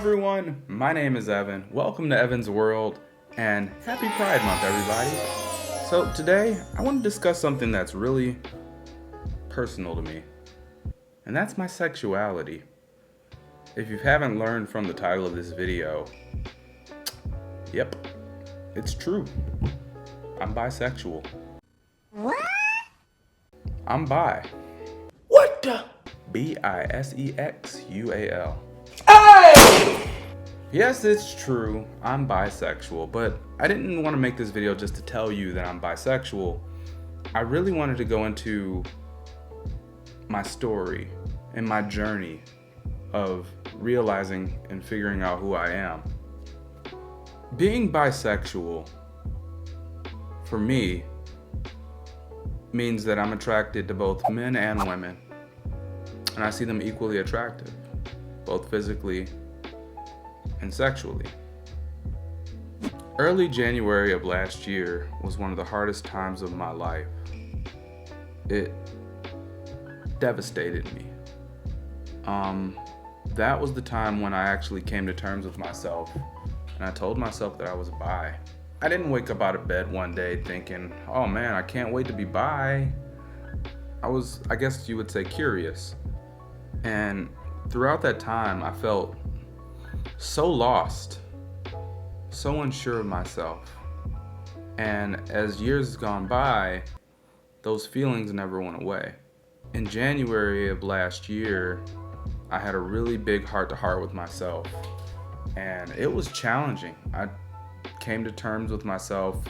everyone, my name is Evan. Welcome to Evan's World and happy Pride Month, everybody. So today I want to discuss something that's really personal to me, and that's my sexuality. If you haven't learned from the title of this video, yep, it's true. I'm bisexual. What? I'm bi. What the? Bisexual. Hey! Yes, it's true, I'm bisexual, but I didn't want to make this video just to tell you that I'm bisexual. I really wanted to go into my story and my journey of realizing and figuring out who I am. Being bisexual, for me, means that I'm attracted to both men and women, and I see them equally attractive, both physically and sexually. Early January of last year was one of the hardest times of my life. It devastated me. That was the time when I actually came to terms with myself, and I told myself that I was bi. I didn't wake up out of bed one day thinking, oh man, I can't wait to be bi. I guess you would say, curious. And throughout that time, I felt so lost, so unsure of myself. And as years gone by, those feelings never went away. In January of last year, I had a really big heart-to-heart with myself, and it was challenging. I came to terms with myself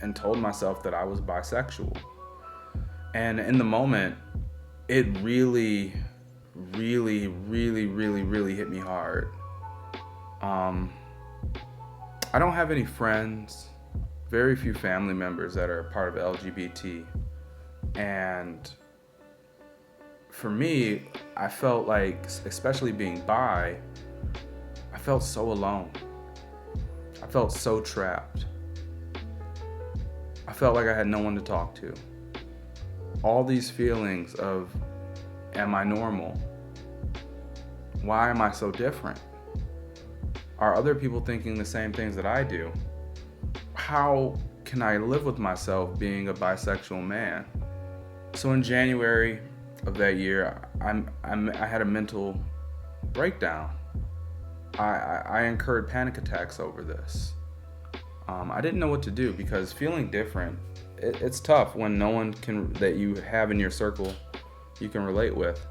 and told myself that I was bisexual. And in the moment, it really hit me hard. I don't have any friends, very few family members that are part of LGBT. And for me, I felt like, especially being bi, I felt so alone. I felt so trapped. I felt like I had no one to talk to. All these feelings of, am I normal? Why am I so different? Are other people thinking the same things that I do? How can I live with myself being a bisexual man? So in January of that year, I had a mental breakdown. I incurred panic attacks over this. I didn't know what to do because feeling different, it's tough when no one that you have in your circle you can relate with.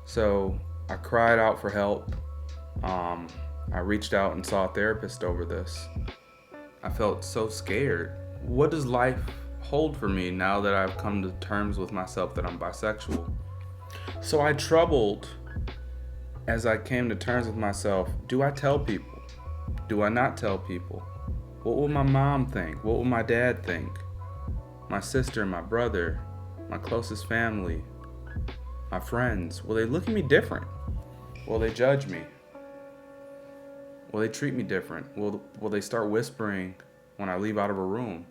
So I cried out for help. I reached out and saw a therapist over this. I felt so scared. What does life hold for me now that I've come to terms with myself that I'm bisexual? So I troubled as I came to terms with myself. Do I tell people? Do I not tell people? What will my mom think? What will my dad think? My sister, my brother, my closest family, my friends, will they look at me different? Will they judge me? Will they treat me different? Will they start whispering when I leave out of a room?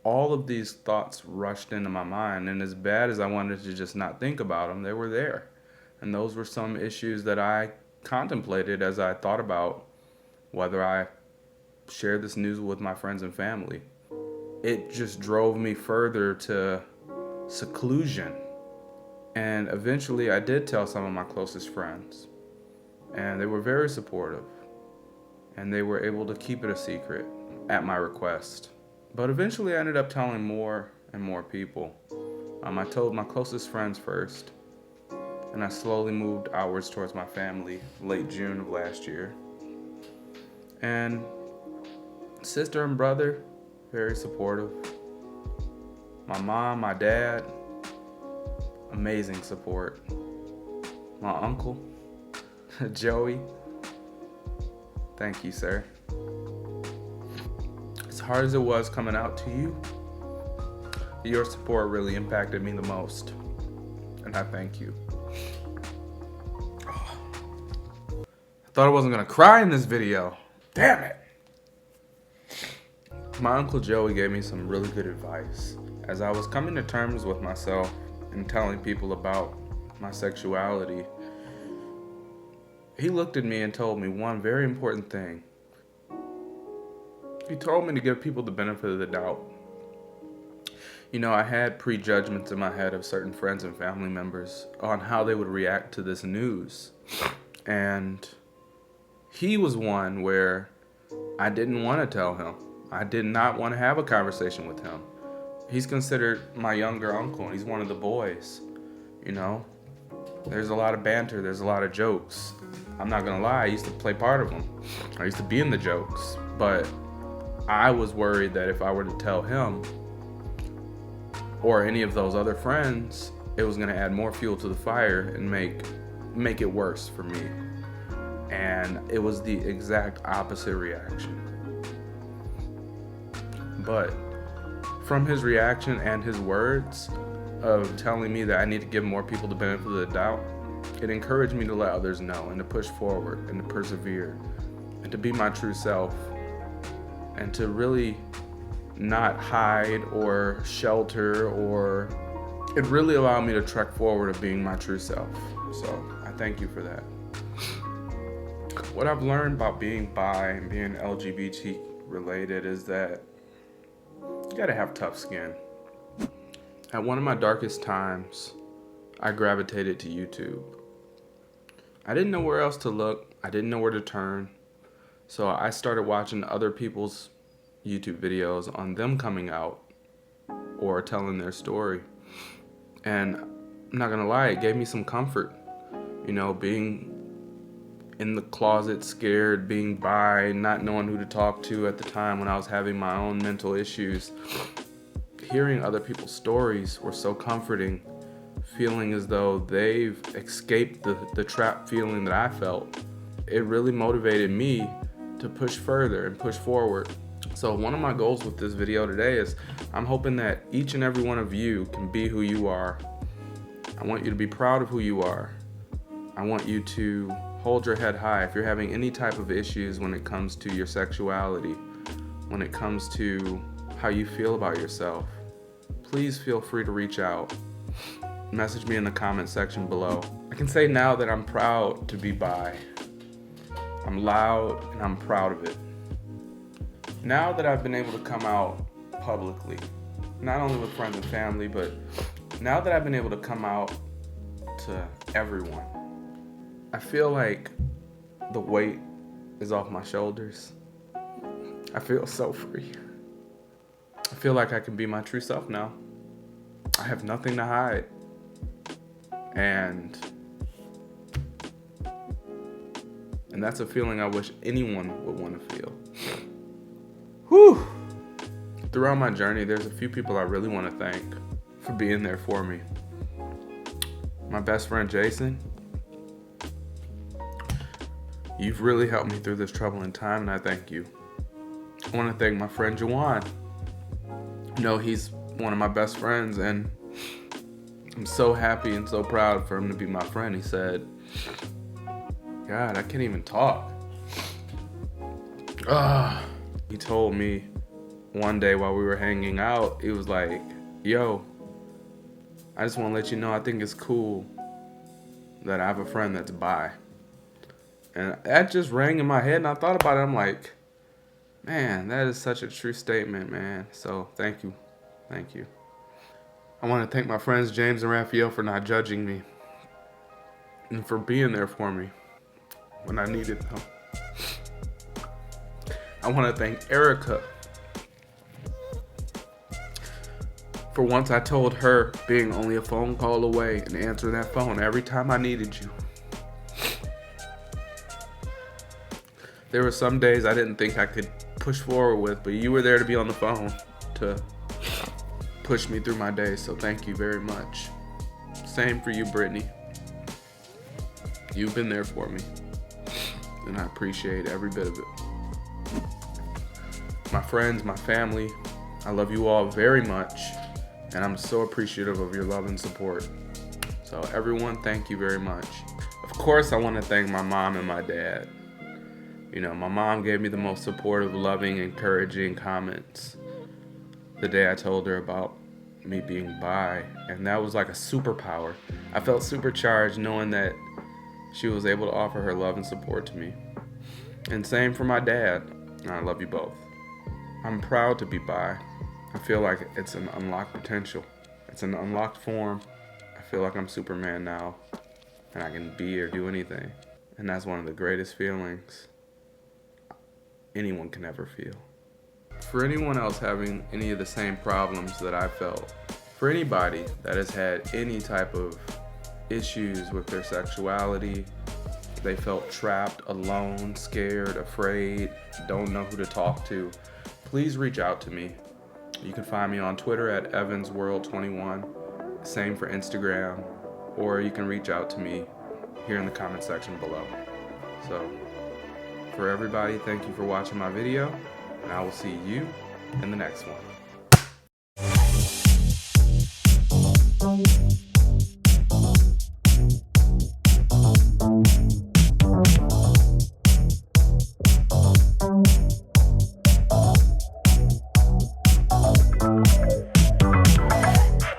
All of these thoughts rushed into my mind, and as bad as I wanted to just not think about them, they were there. And those were some issues that I contemplated as I thought about whether I shared this news with my friends and family. It just drove me further to seclusion. And eventually I did tell some of my closest friends, and they were very supportive, and they were able to keep it a secret at my request. But eventually I ended up telling more and more people. I told my closest friends first, and I slowly moved outwards towards my family late June of last year. And sister and brother, very supportive. My mom, my dad, amazing support. My uncle, Joey, thank you, sir. As hard as it was coming out to you, your support really impacted me the most, and I thank you. I thought I wasn't gonna cry in this video. Damn it. My Uncle Joey gave me some really good advice. As I was coming to terms with myself and telling people about my sexuality, he looked at me and told me one very important thing. He told me to give people the benefit of the doubt. You know, I had prejudgments in my head of certain friends and family members on how they would react to this news. And he was one where I didn't want to tell him. I did not want to have a conversation with him. He's considered my younger uncle, and he's one of the boys. You know, there's a lot of banter, there's a lot of jokes. I'm not gonna lie, I used to play part of them. I used to be in the jokes, but I was worried that if I were to tell him or any of those other friends, it was gonna add more fuel to the fire and make it worse for me. And it was the exact opposite reaction. But from his reaction and his words of telling me that I need to give more people the benefit of the doubt, it encouraged me to let others know and to push forward and to persevere and to be my true self and to really not hide or shelter, or it really allowed me to trek forward of being my true self. So I thank you for that. What I've learned about being bi and being LGBT related is that you gotta have tough skin. At one of my darkest times, I gravitated to YouTube. I didn't know where else to look. I didn't know where to turn. So I started watching other people's YouTube videos on them coming out or telling their story. And I'm not gonna lie, it gave me some comfort. You know, being in the closet, scared, being bi, not knowing who to talk to at the time when I was having my own mental issues. Hearing other people's stories were so comforting, feeling as though they've escaped the trapped feeling that I felt. It really motivated me to push further and push forward. So one of my goals with this video today is I'm hoping that each and every one of you can be who you are. I want you to be proud of who you are. I want you to hold your head high if you're having any type of issues when it comes to your sexuality, when it comes to how you feel about yourself. Please feel free to reach out. Message me in the comment section below. I can say now that I'm proud to be bi. I'm loud and I'm proud of it. Now that I've been able to come out publicly, not only with friends and family, but now that I've been able to come out to everyone, I feel like the weight is off my shoulders. I feel so free. I feel like I can be my true self now. I have nothing to hide. And that's a feeling I wish anyone would want to feel. Whew. Throughout my journey, there's a few people I really want to thank for being there for me. My best friend, Jason. You've really helped me through this troubling time, and I thank you. I want to thank my friend, Juwan. You know, he's one of my best friends, and I'm so happy and so proud for him to be my friend. He said, God, I can't even talk. He told me one day while we were hanging out, he was like, yo, I just want to let you know I think it's cool that I have a friend that's bi. And that just rang in my head, and I thought about it. I'm like, man, that is such a true statement, man. So thank you. Thank you. I want to thank my friends James and Raphael for not judging me and for being there for me when I needed them. I want to thank Erica for once I told her being only a phone call away and answering that phone every time I needed you. There were some days I didn't think I could push forward with, but you were there to be on the phone to push me through my day, so thank you very much. Same for you, Brittany. You've been there for me, and I appreciate every bit of it. My friends, my family, I love you all very much, and I'm so appreciative of your love and support. So everyone, thank you very much. Of course, I want to thank my mom and my dad. You know, my mom gave me the most supportive, loving, encouraging comments the day I told her about me being bi, and that was like a superpower. I felt supercharged knowing that she was able to offer her love and support to me. And same for my dad. I love you both. I'm proud to be bi. I feel like it's an unlocked potential. It's an unlocked form. I feel like I'm Superman now, and I can be or do anything. And that's one of the greatest feelings anyone can ever feel. For anyone else having any of the same problems that I felt, for anybody that has had any type of issues with their sexuality, they felt trapped, alone, scared, afraid, don't know who to talk to, please reach out to me. You can find me on Twitter at evansworld21, same for Instagram, or you can reach out to me here in the comment section below. So, for everybody, thank you for watching my video, and I will see you in the next one.